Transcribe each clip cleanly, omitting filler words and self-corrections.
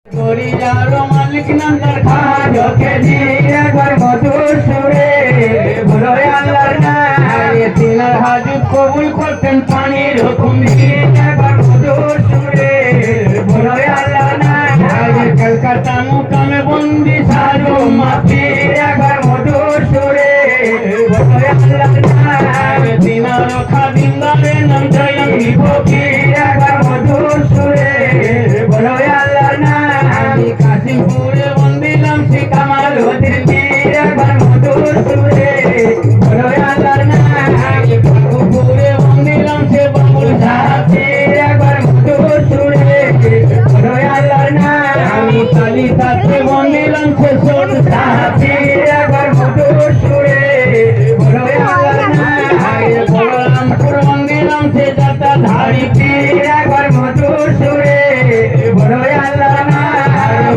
মালিক নান্দার খাজকে একবার মধুর সুরে বলো আল্লাহর নাম তিনার হাজত কবুল করতেন পানির হুকুম দিয়ে একবার মধুর সুরে বলো আল্লাহর নাম কলকাতা মুকামে বন্দি সারু মাফি একবার মধুর সুরে বলো আল্লাহর নাম তিনার খাদিমদারে নাম জয়ং ফকির একবার মধুর সুরে বলো আল্লাহর নাম কাশিমপুরে বন্দিলাম সে কামাল হদির পীর একবার মধুর সুরে বলো আল্লাহর নাম কাকুপুরে বন্দিলাম সে বাবুল সাহাবীর একবার মধুর সুরে বলো আল্লাহর নাম আমি কালিতাতে বন্দিলাম সে সোন সাহাবীর একবার মধুর সুরে বলো আল্লাহর নাম বলরামপুর বন্দিলাম সে দাতা ধারি পীর একবার মধুর সুরে বলো আল্লাহর নাম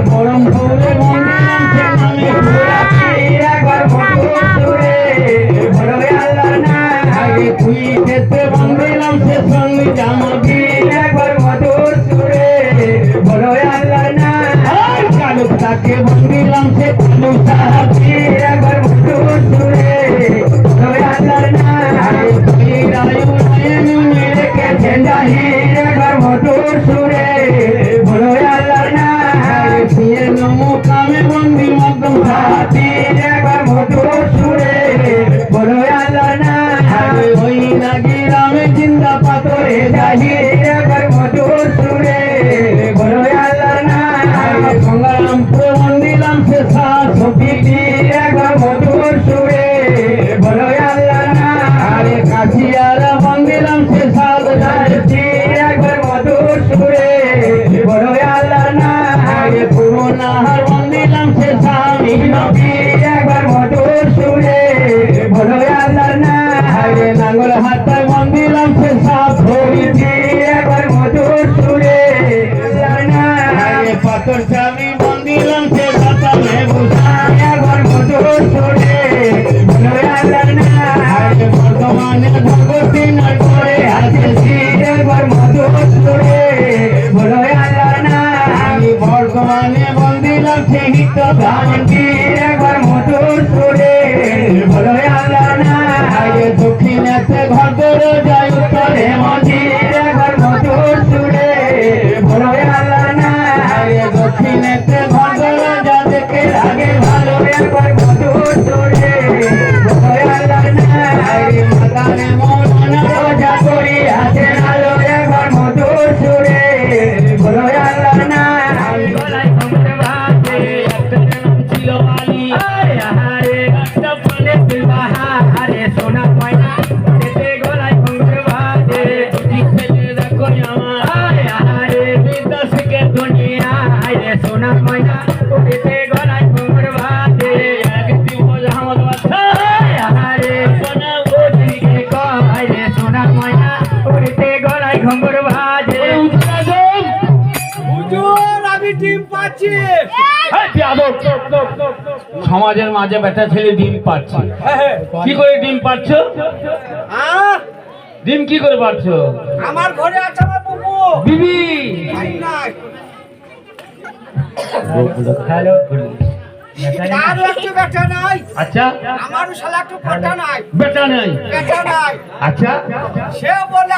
বরমপুরে বন্দিলাম সে নামে পুরা পীর একবার মধুর সুরে বলো আল্লাহর নাম কুইতেতে বন্দিলাম সে সঙ্গী জামাগীর একবার মধুর সুরে বলো আল্লাহর নাম কালুকতাকে বন্দিলাম সে কালু সাহাবীর একবার মধুর সুরে বলো আল্লাহর নাম একবার মধুর সুরে বলো আল্লাহর নাম মুকামে বন্দি মধ্যম সাহাবীর একবার মধুর সুরে বলো আল্লাহর নাম ওই নাগি রামে জিন্দা পাথরে জাহির একবার মধুর সুরে বলো আল্লাহর নাম সংগ্রামপুর বন্দিলাম সে শাহ সফিদীর একবার মধুর সুরে বলো আল্লাহর নাম কাশিয়ারা বন্দিলাম সে সাদদার একবার মধুর সুরে বলো আল্লাহর নাম পুরোনাহার বন্দিলাম সে স্বামী নবীর একবার মধুর সুরে বলো আল্লাহর নাম নাঙ্গল হাতে বন্দিলাম সে সাপ ফরিদীর একবার মধুর সুরে আল্লাহর নাম পাথর চাবি বন্দিলাম সে দাতা মেহবুবা একবার মধুর সুরে বলো আল্লাহর নাম বর্তমানে ভগবতী নগরে হাতে একবার মধুর সুরে বলো আল্লাহর নাম বর্তমানে বন্দিলাম সে হিত গানটির একবার মধুর সুরে বলো আল্লাহর নাম দক্ষিণেতে ঘর করে যায় উত্তরে মন্দির একবার মধুর সুরে বলো আল্লাহর নাম দক্ষিণেতে ঘর করে যা দেখে আগে ভালো একবার মধুর সুরে বলো আল্লাহর নাম মাতানে মৌলানা রোজা করি হাতে আলো একবার মধুর সুরে বলো আল্লাহর নাম গলায় কমর বাজে একটা নাম ছিল আলী আরে একটা বলে বাহারে সোনা ময়না এতে গলায় কমর বাজে দিতে দেখো আমার আরে বিদেশ কে দুনিয়া আরে সোনা ময়না এতে গলায় কমর বাজে একটি মোহাম্মদ বাদশা আরে সোনা ওদিকে কম আরে সোনা ময়না এতে গলায় কমর বাজে সমাজের মাঝে বেটা ছেলে ডিম পাচ্ছে কি করে ডিম পাচ্ছ ডিম কি করে পাচ্ছ আমার ঘরে আছে আমার বুবু বিবি নাই হ্যালো তার একটু বেটা নাই আচ্ছা আমারও শালা একটু পাটা নাই বেটা নাই বেটা নাই আচ্ছা সে বলে